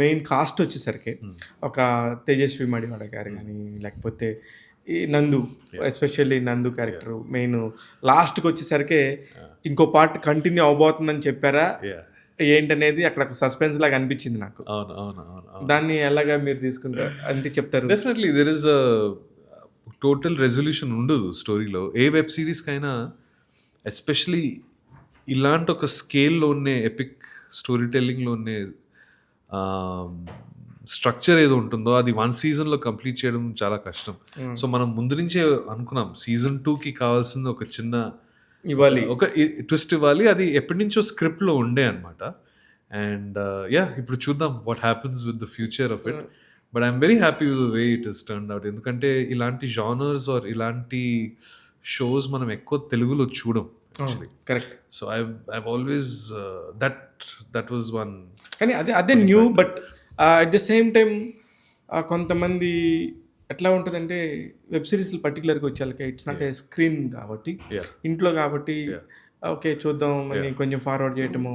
Main cost వచ్చేసరికి ఒక తేజస్వి మడివాడ గారు కానీ లేకపోతే ఈ నందు ఎస్పెషల్లీ నందు క్యారెక్టర్ మెయిన్ లాస్ట్కి వచ్చేసరికి ఇంకో పార్ట్ కంటిన్యూ అవబోతుందని చెప్పారా ఏంటనేది అక్కడ ఒక సస్పెన్స్ లాగా అనిపించింది నాకు. దాన్ని ఎలాగా మీరు తీసుకుంటారు అంటే చెప్తారు? Definitely there is a total resolution ఉండదు స్టోరీలో. ఏ వెబ్ సిరీస్కైనా ఎస్పెషలీ ఇలాంటి ఒక స్కేల్లో ఉండే ఎపిక్ స్టోరీ టెల్లింగ్లో ఉండే స్ట్రక్చర్ ఏదో ఉంటుందో అది 1 సీజన్లో కంప్లీట్ చేయడం చాలా కష్టం. సో మనం ముందు నుంచే అనుకున్నాం సీజన్ 2కి కావాల్సింది ఒక చిన్న ఇవ్వాలి, ఒక ట్విస్ట్ ఇవ్వాలి. అది ఎప్పటి నుంచో స్క్రిప్ట్లో ఉండే అనమాట. అండ్ ఇప్పుడు చూద్దాం what happens with the future of it. But I'm very happy with the way it is turned out. ఎందుకంటే ఇలాంటి జానర్స్ ఆర్ ఇలాంటి షోస్ మనం ఎక్కువ తెలుగులో చూడం actually. Correct. So I always that was one. కానీ అదే new. But at the same time కొంతమంది ఎట్లా ఉంటుందంటే వెబ్ సిరీస్లు పర్టికులర్గా వచ్చేళ్ళకి ఇట్స్ నాట్ ఏ స్క్రీన్ కాబట్టి ఇంట్లో కాబట్టి ఓకే చూద్దాం అని కొంచెం ఫార్వర్డ్ చేయటము,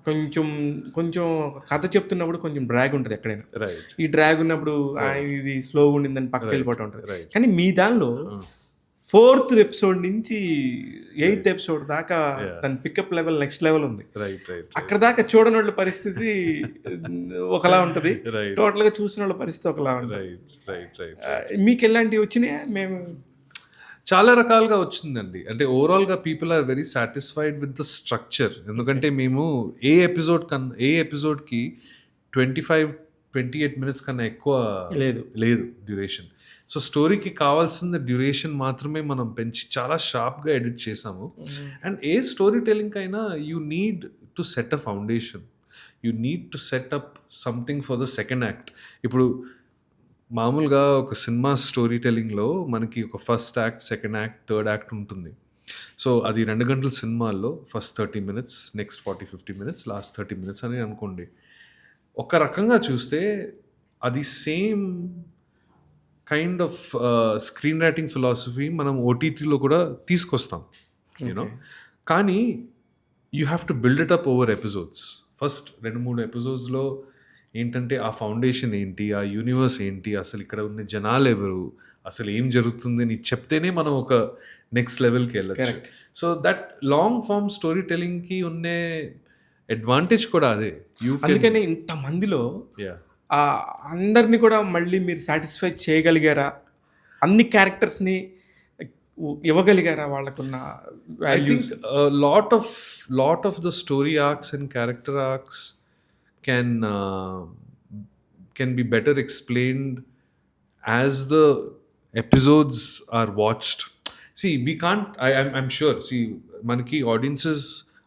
కొంచెం కొంచెం కథ చెప్తున్నప్పుడు కొంచెం డ్రాగ్ ఉంటుంది ఎక్కడైనా. ఈ డ్రాగ్ ఉన్నప్పుడు ఇది స్లోగా ఉండిందని పక్కకి వెళ్ళిపోవటం ఉంటుంది. కానీ మీ దానిలో 4th ఎపిసోడ్ నుంచి 8th ఎపిసోడ్ దాకా దాని పికప్ లెవెల్ నెక్స్ట్ లెవెల్ ఉంది. అక్కడ దాకా చూడని వాళ్ళ పరిస్థితి ఒకలా ఉంటుంది, టోటల్గా చూసిన వాళ్ళ పరిస్థితి ఒకలా ఉంటుంది. మీకు ఎలాంటివి వచ్చినాయా? మేము చాలా రకాలుగా వచ్చిందండి. అంటే ఓవరాల్గా people are very satisfied with the structure. ఎందుకంటే మేము ఏ ఎపిసోడ్కి 25-28 మినిట్స్ కన్నా ఎక్కువ లేదు డ్యూరేషన్. సో స్టోరీకి కావాల్సిన డ్యూరేషన్ మాత్రమే మనం పెంచి చాలా షార్ప్గా ఎడిట్ చేసాము. అండ్ ఏ స్టోరీ టెల్లింగ్ అయినా you need to set a foundation, you need to set up something for the second act. ఇప్పుడు మామూలుగా ఒక సినిమా స్టోరీ టెల్లింగ్లో మనకి ఒక first act, second act, third act ఉంటుంది. సో అది 2 గంటల సినిమాల్లో first 30 minutes, next 40-50 minutes, last 30 minutes అని అనుకోండి. ఒక రకంగా చూస్తే అది same kind off screen writing philosophy మనం ఓటీటీలో కూడా తీసుకొస్తాం యూనో. కానీ you have to build it up over episodes. First 2-3 ఎపిసోడ్స్లో ఏంటంటే ఆ ఫౌండేషన్ ఏంటి, ఆ యూనివర్స్ ఏంటి, అసలు ఇక్కడ ఉన్న జనాలు ఎవరు, అసలు ఏం జరుగుతుంది అని చెప్తేనే మనం ఒక నెక్స్ట్ లెవెల్కి వెళ్ళచ్చు. So that long form story టెల్లింగ్కి ఉన్న అడ్వాంటేజ్ కూడా అదే. అందుకనే ఇంతమందిలో అందరినీ కూడా మళ్ళీ మీరు సాటిస్ఫై చేయగలిగారా? అన్ని క్యారెక్టర్స్ని ఇవ్వగలిగారా వాళ్ళకున్న? I think lot of the story arcs and character arcs can be better explained as the episodes are watched. See, we can't, I'm sure, see, manaki audiences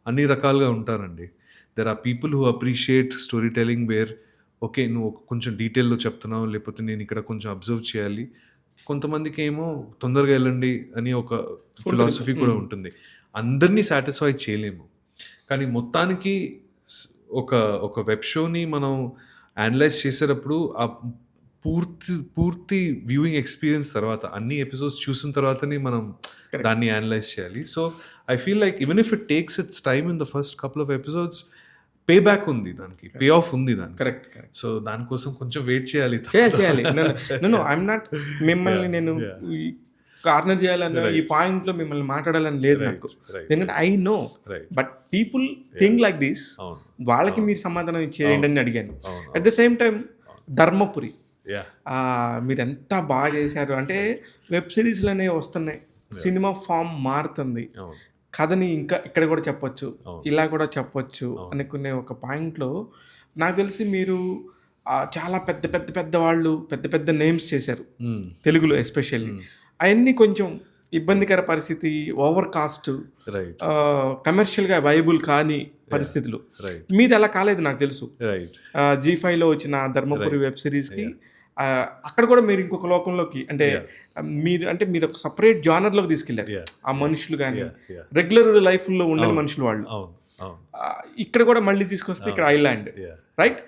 anni rakalga untarandi. There are people who appreciate storytelling where okay నువ్వు కొంచెం డీటెయిల్లో చెప్తున్నావు, లేకపోతే నేను ఇక్కడ కొంచెం observe చేయాలి. కొంతమందికి ఏమో తొందరగా వెళ్ళండి అని ఒక ఫిలాసఫీ కూడా ఉంటుంది. అందరినీ సాటిస్ఫై చేయలేము. కానీ మొత్తానికి ఒక వెబ్ షోని మనం అనలైజ్ చేసేటప్పుడు ఆ పూర్తి వ్యూయింగ్ ఎక్స్పీరియన్స్ తర్వాత, అన్ని ఎపిసోడ్స్ చూసిన తర్వాతనే మనం దాన్ని అనలైజ్ చేయాలి. So I feel like even if it takes its time in the first couple of episodes, pay back ఉంది దానికి, పే ఆఫ్ ఉంది దానికి. కరెక్ట్. సో దానికోసం కొంచెం వెయిట్ చేయాలి. ఐఎమ్ నాట్ మిమ్మల్ని నేను కార్నర్ చేయాలన్న ఈ పాయింట్లో మిమ్మల్ని మాట్లాడాలని లేదు నాకు. ఎందుకంటే I know but people think like this. వాళ్ళకి మీరు సమాధానం ఇచ్చేయండి అని అడిగాను. At the same time Dharmapuri మీరు ఎంత బాగా చేశారు అంటే, వెబ్ సిరీస్లు అనేవి వస్తున్నాయి, సినిమా ఫామ్ మారుతుంది, కథని ఇంకా ఇక్కడ కూడా చెప్పొచ్చు, ఇలా కూడా చెప్పొచ్చు అనుకునే ఒక పాయింట్లో నాకు తెలిసి మీరు చాలా పెద్ద పెద్ద పెద్ద వాళ్ళు పెద్ద పెద్ద నేమ్స్ చేశారు తెలుగులో ఎస్పెషల్లీ. అవన్నీ కొంచెం ఇబ్బందికర పరిస్థితి, ఓవర్ కాస్ట్, కమర్షియల్గా వైబుల్ కాని పరిస్థితులు. మీది అలా కాలేదు నాకు తెలుసు. G5లో వచ్చిన ధర్మపురి వెబ్ సిరీస్కి అక్కడ కూడా మీరు ఇంకొక లోకంలోకి మీరు ఒక సపరేట్ జానర్లోకి తీసుకెళ్లారు. ఆ మనుషులు కానీ రెగ్యులర్ లైఫ్లో ఉండని మనుషులు వాళ్ళు ఇక్కడ కూడా మళ్ళీ తీసుకొస్తే ఇక్కడ ఐలాండ్ రైట్.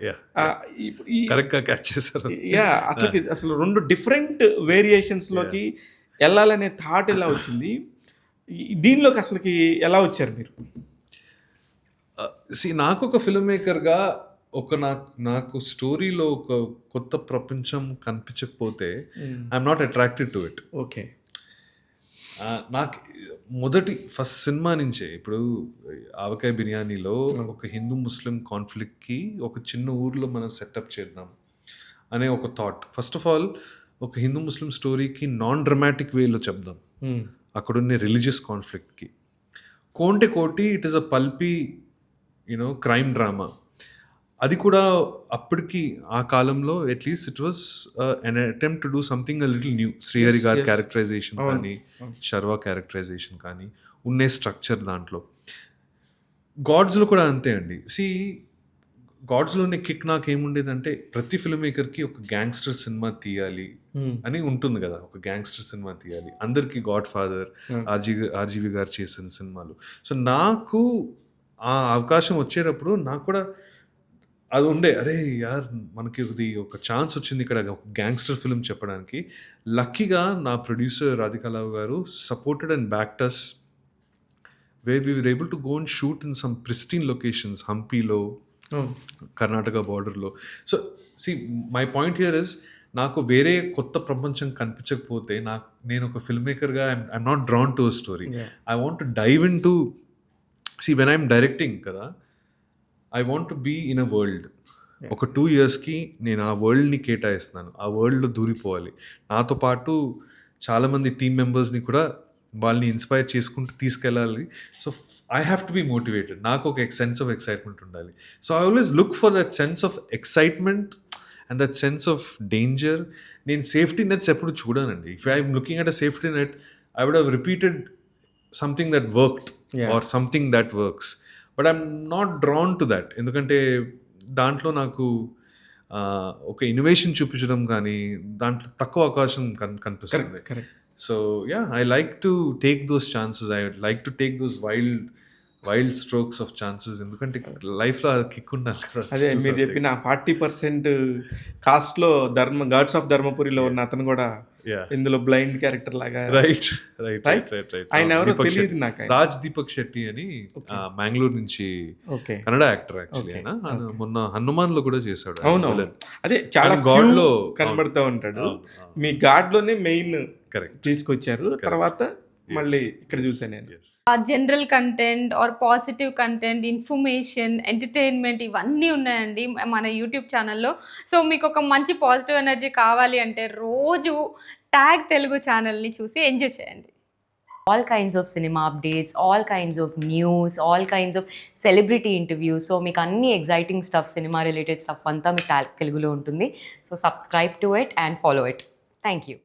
అసలు 2 డిఫరెంట్ వేరియేషన్స్లోకి వెళ్ళాలనే థాట్ ఎలా వచ్చింది? దీనిలోకి అసలుకి ఎలా వచ్చారు మీరు? నాకు ఒక ఫిల్మ్ మేకర్గా నాకు స్టోరీలో ఒక కొత్త ప్రపంచం కనిపించకపోతే I'm not attracted to it. Okay. నాకు ఫస్ట్ సినిమా నుంచే ఇప్పుడు ఆవకాయ బిర్యానీలో ఒక హిందూ ముస్లిం కాన్ఫ్లిక్ట్కి ఒక చిన్న ఊర్లో మనం సెటప్ చేద్దాం అనే ఒక థాట్. ఫస్ట్ ఆఫ్ ఆల్ ఒక హిందూ ముస్లిం స్టోరీకి నాన్ డ్రమాటిక్ వేలో చెప్దాం అక్కడున్న రిలీజియస్ కాన్ఫ్లిక్ట్కి. కోంటే కోటి it is a pulpy crime drama. అది కూడా అప్పటికి ఆ కాలంలో at least it was an attempt to do something a little new. Srihari గారి క్యారెక్టరైజేషన్ కానీ శర్వా క్యారెక్టరైజేషన్ కానీ ఉండే స్ట్రక్చర్ దాంట్లో. గాడ్స్లో కూడా అంతే అండి. గాడ్స్లోనే కిక్ నాకు ఏముండేదంటే ప్రతి ఫిల్మ్ మేకర్కి ఒక గ్యాంగ్స్టర్ సినిమా తీయాలి అని ఉంటుంది కదా, ఒక గ్యాంగ్స్టర్ సినిమా తీయాలి. అందరికీ గాడ్ ఫాదర్, ఆర్జీవి గారు చేసిన సినిమాలు. సో నాకు ఆ అవకాశం వచ్చేటప్పుడు నాకు కూడా అది ఉండే, అరే యార్ మనకి ఇది ఒక ఛాన్స్ వచ్చింది ఇక్కడ ఒక గ్యాంగ్స్టర్ ఫిల్మ్ చెప్పడానికి. లక్కీగా నా ప్రొడ్యూసర్ రాధికారావు గారు supported and backed us where we were able to go and shoot in some pristine locations, హంపీలో, కర్ణాటక బార్డర్లో. So my point here is, నాకు వేరే కొత్త ప్రపంచం కనిపించకపోతే నేను ఒక ఫిల్మ్ మేకర్గా I'm not drawn to a story. I want to dive in to when I'm directing కదా, I want to be in a world. ఒక 2 yearsకి నేను ఆ వరల్డ్ని కేటాయిస్తున్నాను, ఆ వరల్డ్లో దూరిపోవాలి. నాతో పాటు చాలామంది టీమ్ మెంబర్స్ని కూడా వాళ్ళని ఇన్స్పైర్ చేసుకుంటూ తీసుకెళ్ళాలి. So I have to be motivated. నాకు ఒక సెన్స్ ఆఫ్ ఎక్సైట్మెంట్ ఉండాలి. So I always look for that sense of excitement and that sense of danger. నేను సేఫ్టీ నెట్స్ ఎప్పుడు చూడానండి. If I'm looking at a safety net, I would have repeated something that worked or something that works. But I'm not drawn to that. ఎందుకంటే దాంట్లో నాకు ఒక innovation చూపించడం కానీ దాంట్లో తక్కువ అవకాశం కనిపిస్తుంది. So yeah, I like to take those chances. I like to take those wild strokes of chances. ఎందుకంటే లైఫ్లో అది కిక్ ఉండాలి కదా. అదే మీరు చెప్పిన 40% కాస్ట్లో గాడ్స్ ఆఫ్ ధర్మపురిలో ఉన్న అతను కూడా ఇందులో బ్లైండ్ క్యారెక్టర్ లాగా. రైట్. ఆయన ఎవరో తెలియదు నాకు. రాజ్ దీపక్ శెట్టి అని మ్యాంగ్లూర్ నుంచి కన్నడ యాక్టర్. యాక్చువల్లీ ఆయన మొన్న హనుమాన్ లో కూడా చేశాడు. అవును, అదే చాలా గాడ్ లో కనబడుతూ ఉంటాడు. మీ గాడ్ లోనే మెయిన్ తీసుకొచ్చారు, తర్వాత మళ్ళీ ఇక్కడ చూసాను నేను. General content or positive content, information, entertainment ఇవన్నీ ఉన్నాయండి మన యూట్యూబ్ ఛానల్లో. సో మీకు ఒక మంచి పాజిటివ్ ఎనర్జీ కావాలి అంటే రోజు ట్యాగ్ తెలుగు ఛానల్ని చూసి ఎంజాయ్ చేయండి. All kinds of cinema updates, all kinds of news, all kinds of celebrity interviews. So మీకు అన్ని exciting stuff, cinema related stuff అంతా మీ ట్యాగ్ తెలుగులో ఉంటుంది. So subscribe to it and follow it. Thank you.